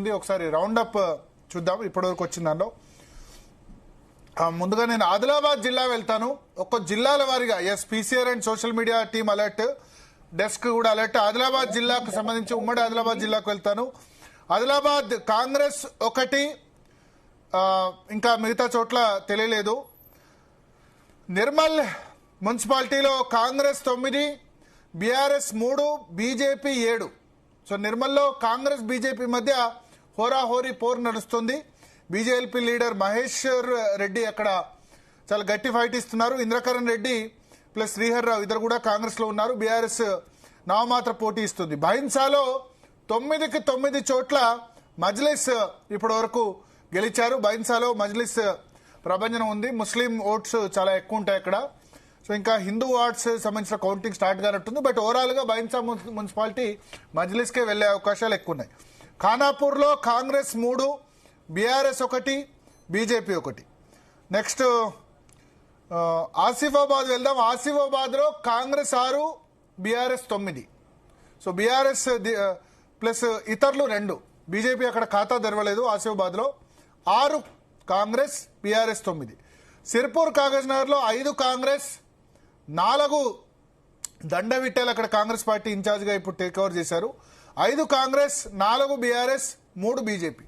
ఉంది. ఒకసారి round up చూద్దాం ఇప్పటివరకు వచ్చిన దానిలో. ముందుగా నేను ఆదిలాబాద్ జిల్లా వెళ్తాను. ఒక్క జిల్లాల వారీగా PCR and social media team alert, desk కూడా అలర్ట్. ఆదిలాబాద్ జిల్లాకు సంబంధించి ఉమ్మడి ఆదిలాబాద్ జిల్లాకు వెళ్తాను. ఆదిలాబాద్ కాంగ్రెస్ 1, ఇంకా మిగతా చోట్ల తెలియలేదు. నిర్మల్ మున్సిపాలిటీలో కాంగ్రెస్ 9, బీఆర్ఎస్ 3, బీజేపీ 7. సో నిర్మల్లో కాంగ్రెస్ బీజేపీ మధ్య హోరాహోరీ పోరు నడుస్తుంది. బీజేపీ లీడర్ మహేశ్వర్ రెడ్డి అక్కడ చాలా గట్టి ఫైట్ ఇస్తున్నారు. ఇంద్రకరణ్ రెడ్డి ప్లస్ శ్రీహర్ రావు ఇద్దరు కూడా కాంగ్రెస్ లో ఉన్నారు. బీఆర్ఎస్ నామమాత్ర పోటీ ఇస్తుంది. బైన్సాలో 9కి 9 చోట్ల మజ్లిస్ ఇప్పటి వరకు గెలిచారు. బైన్సాలో మజ్లిస్ ప్రభంజనం ఉంది. ముస్లిం ఓట్స్ చాలా ఎక్కువ ఉంటాయి అక్కడ. సో ఇంకా హిందూ ఓట్స్ సంబంధించిన కౌంటింగ్ స్టార్ట్ కానట్టుంది. బట్ ఓవరాల్ గా బైన్సా మున్సిపాలిటీ మజ్లిస్కే వెళ్లే అవకాశాలు ఎక్కువ ఉన్నాయి. ఖానాపూర్లో Congress 3, BRS 1, BJP 1. Next Asifabad వెళ్దాం. ఆసిఫాబాద్ లో Congress 6, BRS 9. So BRS plus ఇతరులు 2. బీజేపీ అక్కడ ఖాతా తెరవలేదు. ఆసిఫాబాద్ లో 6 Congress, BRS 9. Sirpur Kagaznagar లో 5 కాంగ్రెస్, 4 దండవిట్టలు అక్కడ కాంగ్రెస్ పార్టీ ఇన్ఛార్జ్ గా ఇప్పుడు టేక్ ఓవర్ చేశారు. 5 కాంగ్రెస్, 4 బీఆర్ఎస్, 3 బీజేపీ.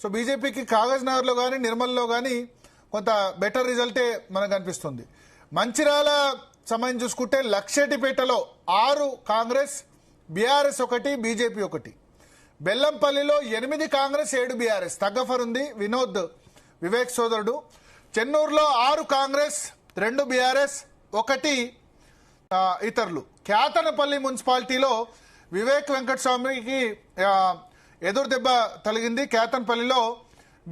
సో బీజేపీకి కాగజ్ నగర్ లో కానీ నిర్మల్లో కానీ కొంత బెటర్ రిజల్టే మనకు అనిపిస్తుంది. మంచిర్యాల సమయం చూసుకుంటే లక్షెటిపేటలో 6 కాంగ్రెస్, బీఆర్ఎస్ 1, బీజేపీ 1. బెల్లంపల్లిలో 8 కాంగ్రెస్, 7 బీఆర్ఎస్. తగ్గఫర్ ఉంది వినోద్ వివేక్ సోదరుడు. చెన్నూరులో 6 కాంగ్రెస్, 2 బీఆర్ఎస్, 1 ఇతరులు. కేతనపల్లి మున్సిపాలిటీలో వివేక్ వెంకటస్వామికి ఎదురు దెబ్బ తగిలింది. కేతనపల్లిలో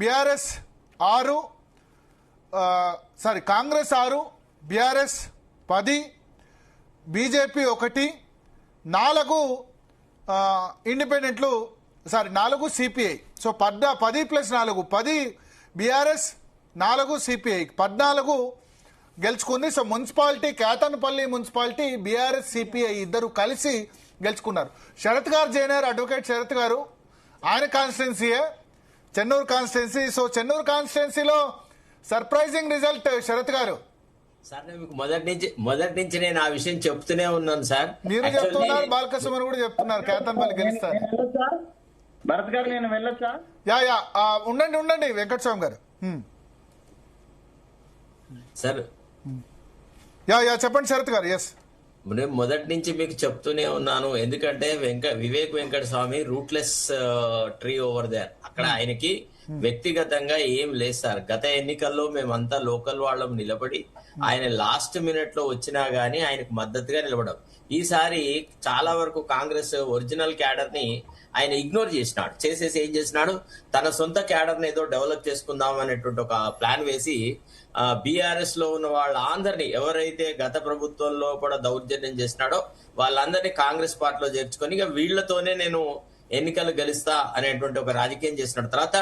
బీఆర్ఎస్ 6, కాంగ్రెస్ 6, బీఆర్ఎస్ 10, బీజేపీ 1, 4 ఇండిపెండెంట్లు 4 CPI. So 10 plus 4 10 BRS, 4 CPI 14 గెలుచుకుంది. So municipality Kethanapalli municipality BRS CPI ఇద్దరు కలిసి గెలుచుకున్నారు. శరత్ గారు జైనర్, అడ్వకేట్ శరత్ గారు, ఆయన కాన్స్టిట్యున్సీయే చెన్నూరు కాన్స్టిట్యున్సీ. సో చెన్నూరు కాన్స్టిట్యున్సీలో సర్ప్రైజింగ్ రిజల్ట్ శరత్ గారు. సార్ మీకు మొదటి నుంచి నేను ఆ విషయం చెప్తూనే ఉన్నాను సార్. మీరు చెప్తున్నారు, బాలకృష్ణ కూడా చెప్తున్నారు కేతనపల్లి గెలుస్తారు. భరత్ గారు నేను వెళ్ళొచ్చా? యా ఉండండి వెంకటస్వామి గారు. సార్ యా చెప్పండి శరత్ గారు. ఎస్, నేను మొదటి నుంచి మీకు చెప్తూనే ఉన్నాను. ఎందుకంటే Vivek Venkata Swamy rootless tree over there. అక్కడ ఆయనకి వ్యక్తిగతంగా ఏం లేదు సార్. గత ఎన్నికల్లో మేమంతా లోకల్ వాళ్ళం నిలబడి ఆయన లాస్ట్ మినిట్ లో వచ్చినా గానీ ఆయనకు మద్దతుగా నిలబడం. ఈసారి చాలా వరకు కాంగ్రెస్ ఒరిజినల్ క్యాడర్ ని ఆయన ఇగ్నోర్ చేసినాడు. చేసేసి ఏం చేసినాడు, తన సొంత క్యాడర్ ని ఏదో డెవలప్ చేసుకుందాం అనేటువంటి ఒక ప్లాన్ వేసి బీఆర్ఎస్ లో ఉన్న వాళ్ళందరినీ ఎవరైతే గత ప్రభుత్వంలో కూడా దౌర్జన్యం చేసినాడో వాళ్ళందరినీ కాంగ్రెస్ పార్టీలో చేర్చుకొని ఇక వీళ్లతోనే నేను ఎన్నికలు గెలుస్తా అనేటువంటి ఒక రాజకీయం చేసినాడు. తర్వాత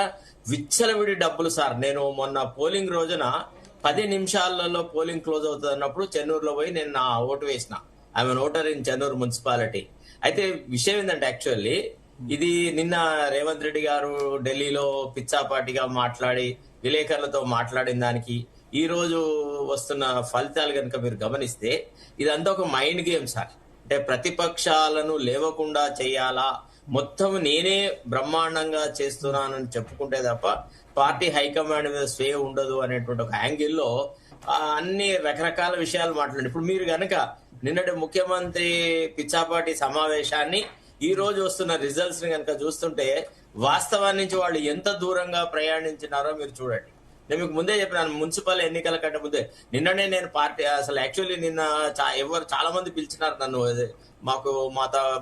విచ్చలవిడి డబ్బులు సార్. నేను మొన్న పోలింగ్ రోజున 10 నిమిషాలలో పోలింగ్ క్లోజ్ అవుతుంది అన్నప్పుడు చెన్నూరులో పోయి నేను నా ఓటు వేసిన. I'm voter in Chennur municipality. అయితే విషయం ఏంటంటే యాక్చువల్లీ ఇది నిన్న రేవంత్ రెడ్డి గారు ఢిల్లీలో పిచ్చాపాటిగా మాట్లాడి విలేకరులతో మాట్లాడిన దానికి ఈ రోజు వస్తున్న ఫలితాలు కనుక మీరు గమనిస్తే ఇదంతా ఒక మైండ్ గేమ్ సార్. అంటే ప్రతిపక్షాలను లేవకుండా చేయాలా, మొత్తం నేనే బ్రహ్మాండంగా చేస్తున్నానని చెప్పుకుంటే తప్ప పార్టీ హైకమాండ్ మీద స్వే ఉండదు అనేటువంటి ఒక యాంగిల్లో అన్ని రకరకాల విషయాలు మాట్లాడండి. ఇప్పుడు మీరు గనక నిన్నటి ముఖ్యమంత్రి పిచ్చాపాటి సమావేశాన్ని ఈ రోజు వస్తున్న రిజల్ట్స్ ని కనుక చూస్తుంటే వాస్తవాన్ని నుంచి వాళ్ళు ఎంత దూరంగా ప్రయాణించినారో మీరు చూడండి. నేను మీకు ముందే చెప్పినాను, మున్సిపల్ ఎన్నికల కంటే ముందే నిన్ననే నేను పార్టీ అసలు యాక్చువల్లీ నిన్న ఎవరు చాలా మంది పిలిచినారు నన్ను మాకు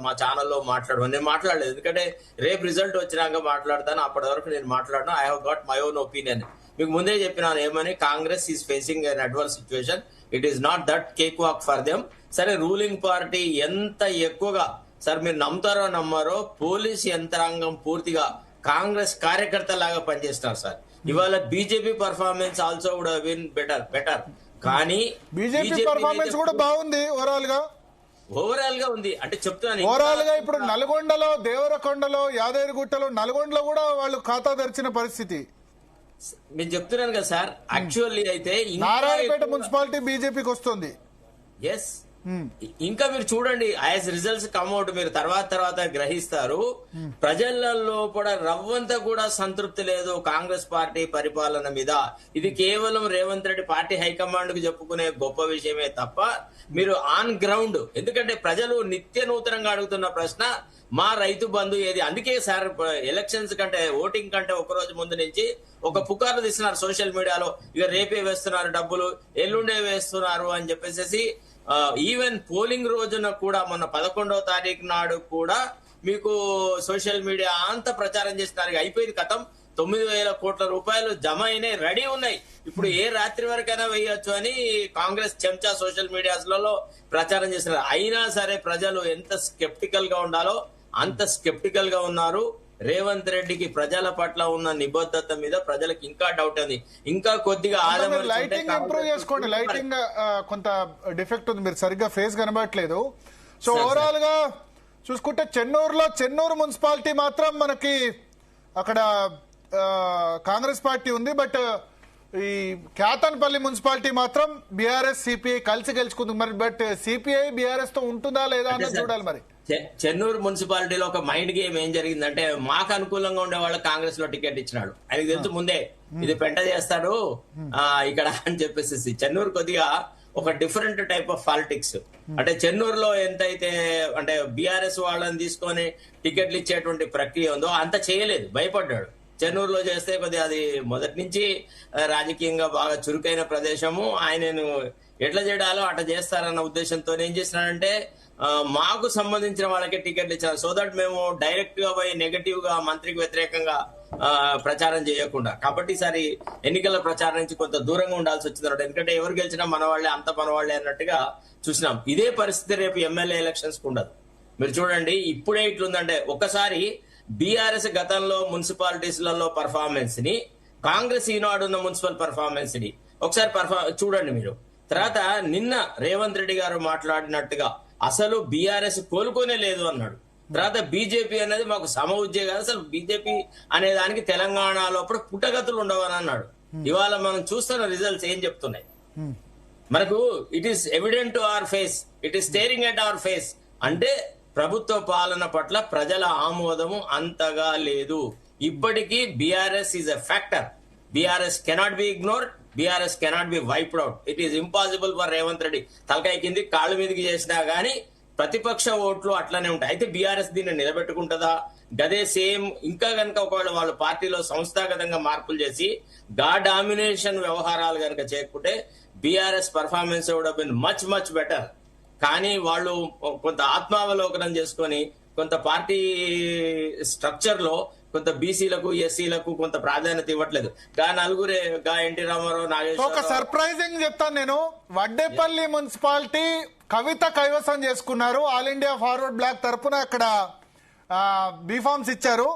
మా ఛానల్లో మాట్లాడమని. నేను మాట్లాడలేదు, ఎందుకంటే రేపు రిజల్ట్ వచ్చినాక మాట్లాడతాను. అప్పటి వరకు నేను మాట్లాడను. I have got my own opinion. మీకు ముందే చెప్పినాను ఏమని, Congress is facing an adverse situation. It is not that cake walk for them. సరే, రూలింగ్ పార్టీ ఎంత ఎక్కువగా సార్ మీరు నమ్ముతారో నమ్మారో పోలీస్ యంత్రాంగం పూర్తిగా కాంగ్రెస్ కార్యకర్త లాగా పనిచేస్తున్నారు సార్. ఇవాళ BJP performance also would have been better. కానీ బీజేపీ పర్ఫార్మెన్స్ కూడా బాగుంది ఓవరాల్ గా. ఓవరాల్ గా ఉంది అంటే చెప్తున్నాను. ఓవరాల్ గా ఇప్పుడు నల్గొండలో, దేవరకొండలో, యాదగిరిగుట్టలో, నల్గొండలో కూడా వాళ్ళు ఖాతా తెరిచిన పరిస్థితి. నేను చెప్తున్నాను కదా సార్, యాక్చువల్లీ అయితే నారాయణపేట మున్సిపాలిటీ బీజేపీకి వస్తుంది. ఎస్, ఇంకా మీరు చూడండి యాజ్ రిజల్ట్స్ కమ్అట్ మీరు తర్వాత గ్రహిస్తారు. ప్రజలలో కూడా రవ్వంతా కూడా సంతృప్తి లేదు కాంగ్రెస్ పార్టీ పరిపాలన మీద. ఇది కేవలం రేవంత్ రెడ్డి పార్టీ హైకమాండ్ కు చెప్పుకునే గొప్ప విషయమే తప్ప మీరు ఆన్ గ్రౌండ్, ఎందుకంటే ప్రజలు నిత్య నూతనంగా అడుగుతున్న ప్రశ్న మా రైతు బంధు ఏది. అందుకే సార్ ఎలక్షన్స్ కంటే, ఓటింగ్ కంటే ఒక రోజు ముందు నుంచి ఒక పుకార్లు తీస్తున్నారు సోషల్ మీడియాలో, ఇక రేపే వేస్తున్నారు డబ్బులు, ఎల్లుండే వేస్తున్నారు అని చెప్పేసి. ఈవెన్ పోలింగ్ రోజున కూడా మొన్న 11వ తారీఖు నాడు కూడా మీకు సోషల్ మీడియా అంతా ప్రచారం చేస్తున్నారు. అయిపోయింది కథం, 9,000 కోట్ల రూపాయలు జమ అయినాయి, రెడీ ఉన్నాయి, ఇప్పుడు ఏ రాత్రి వరకైనా వేయొచ్చు అని కాంగ్రెస్ చెంచా సోషల్ మీడియాస్లలో ప్రచారం చేస్తున్నారు. అయినా సరే ప్రజలు ఎంత స్కెప్టికల్ గా ఉండాలో అంత స్కెప్టికల్ గా ఉన్నారు. రేవంత్ రెడ్డికి ప్రజల పట్ల ఉన్న నిబద్ధత మీద ప్రజలకు ఇంకా డౌట్ ఉంది. ఇంకా కొద్దిగా లైటింగ్ ఇంప్రూవ్ చేసుకోండి. లైటింగ్ కొంత డిఫెక్ట్ ఉంది, మీరు సరిగ్గా ఫేస్ కనబడట్లేదు. సో ఓవరాల్ గా చూసుకుంటే చెన్నూరు మున్సిపాలిటీ మాత్రం మనకి అక్కడ కాంగ్రెస్ పార్టీ ఉంది. బట్ ఈ కేతన్పల్లి మున్సిపాలిటీ మాత్రం బీఆర్ఎస్ సిపిఐ కలిసి గెలుచుకుంది. మరి బట్ సిపిఐ బీఆర్ఎస్ తో ఉంటుందా లేదా అన్నది చూడాలి. మరి చెన్నూరు మున్సిపాలిటీలో ఒక మైండ్ గేమ్ ఏం జరిగిందంటే, మాకు అనుకూలంగా ఉండే వాళ్ళు కాంగ్రెస్ లో టికెట్ ఇచ్చినాడు. ఆయనకు తెలుసు ముందే ఇది పెంట చేస్తాడు ఇక్కడ అని చెప్పేసి. చెన్నూరు కొద్దిగా ఒక డిఫరెంట్ టైప్ ఆఫ్ పాలిటిక్స్. అంటే చెన్నూరులో ఎంతైతే అంటే బీఆర్ఎస్ వాళ్ళని తీసుకొని టికెట్లు ఇచ్చేటువంటి ప్రక్రియ ఉందో అంత చేయలేదు, భయపడ్డాడు. చెన్నూరులో చేస్తే కొద్దిగా అది మొదటి నుంచి రాజకీయంగా బాగా చురుకైన ప్రదేశము, ఆయనను ఎట్లా చేయడాలో అట్లా చేస్తారన్న ఉద్దేశంతో ఏం చేసినాడంటే మాకు సంబంధించిన వాళ్ళకే టికెట్లు ఇచ్చారు. సో దట్ మేము డైరెక్ట్ గా పోయి నెగటివ్ గా మంత్రికి వ్యతిరేకంగా ప్రచారం చేయకుండా. కాబట్టి ఈసారి ఎన్నికల ప్రచారం నుంచి కొంత దూరంగా ఉండాల్సి వచ్చింది. ఎందుకంటే ఎవరు గెలిచినా మన వాళ్ళే, అంత మన వాళ్ళే అన్నట్టుగా చూసినాం. ఇదే పరిస్థితి రేపు ఎమ్మెల్యే ఎలక్షన్స్ కు ఉండదు. మీరు చూడండి ఇప్పుడే ఇట్లుందంటే, ఒక్కసారి బీఆర్ఎస్ గతంలో మున్సిపాలిటీస్లలో పర్ఫార్మెన్స్ ని, కాంగ్రెస్ ఈనాడు ఉన్న మున్సిపల్ పర్ఫార్మెన్స్ ని ఒకసారి చూడండి మీరు. తర్వాత నిన్న రేవంత్ రెడ్డి గారు మాట్లాడినట్టుగా అసలు బీఆర్ఎస్ కోలుకోనే లేదు అన్నాడు. తర్వాత బీజేపీ అనేది మాకు సమ ఉద్యోగాలు, అసలు బీజేపీ అనే దానికి తెలంగాణలో అప్పుడు పుట్టగతులు ఉండవని అన్నాడు. ఇవాళ మనం చూస్తున్న రిజల్ట్స్ ఏం చెప్తున్నాయి మనకు? It is evident to our face, it is steering at our face. అంటే ప్రభుత్వ పాలన పట్ల ప్రజల ఆమోదము అంతగా లేదు. ఇప్పటికీ BRS is a factor. BRS cannot be ignored, BRS cannot be wiped out. It is impossible for Revanth Reddy. తలకాయ కింది కాళ్ళ మీదకి చేసినా గానీ ప్రతిపక్ష ఓట్లు అట్లనే ఉంటాయి. అయితే బీఆర్ఎస్ దీన్ని నిలబెట్టుకుంటుందా? గదే సేమ్ ఇంకా కనుక ఒకవేళ వాళ్ళ పార్టీలో సంస్థాగతంగా మార్పులు చేసి డామినేషన్ వ్యవహారాలు కనుక చేయకుంటే BRS performance would have been much much better. కానీ వాళ్ళు కొంత ఆత్మావలోకనం చేసుకొని కొంత పార్టీ స్ట్రక్చర్ లో కొంత బీసీలకు, ఎస్సీలకు కొంత ప్రాధాన్యత ఇవ్వట్లేదు. నలుగురే ఎన్టీ రామారావు, నాగేశ్వరరావు. ఒక సర్ప్రైజింగ్ చెప్తాను నేను. వడ్డేపల్లి మున్సిపాలిటీ కవిత కైవసం చేసుకున్నారు. ఆల్ ఇండియా ఫార్వర్డ్ బ్లాక్ తరఫున అక్కడ బీఫామ్స్ ఇచ్చారు.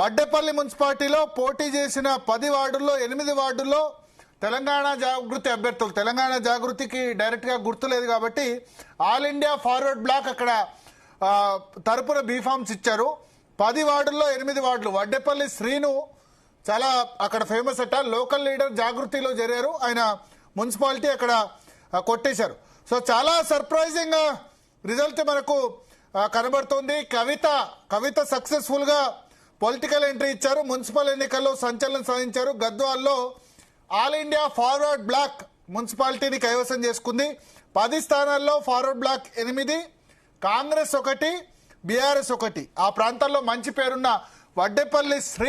వడ్డేపల్లి మున్సిపాలిటీలో పోటీ చేసిన 10 వార్డుల్లో 8 వార్డుల్లో తెలంగాణ జాగృతి అభ్యర్థులు, తెలంగాణ జాగృతికి డైరెక్ట్ గా గుర్తులేదు కాబట్టి ఆల్ ఇండియా ఫార్వర్డ్ బ్లాక్ అక్కడ తరపున బీఫామ్స్ ఇచ్చారు. 10 వార్డుల్లో 8 వార్డులు. వడ్డేపల్లి శ్రీను చాలా అక్కడ ఫేమస్ అట, లోకల్ లీడర్ జాగృతిలో చేరారు. ఆయన మున్సిపాలిటీ అక్కడ కొట్టేశారు. సో చాలా సర్ప్రైజింగ్ రిజల్ట్ మనకు కనబడుతోంది. కవిత సక్సెస్ఫుల్ గా పొలిటికల్ ఎంట్రీ ఇచ్చారు. మున్సిపల్ ఎన్నికల్లో సంచలనం సాధించారు. గద్వాల్లో ఆల్ ఇండియా ఫార్వర్డ్ బ్లాక్ మున్సిపాలిటీని కైవసం చేసుకుంది. 10 స్థానాల్లో ఫార్వర్డ్ బ్లాక్ 8, కాంగ్రెస్ 1, బీఆర్ఎస్ 1. ఆ ప్రాంతాల్లో మంచి పేరున్న వడ్డేపల్లి శ్రీ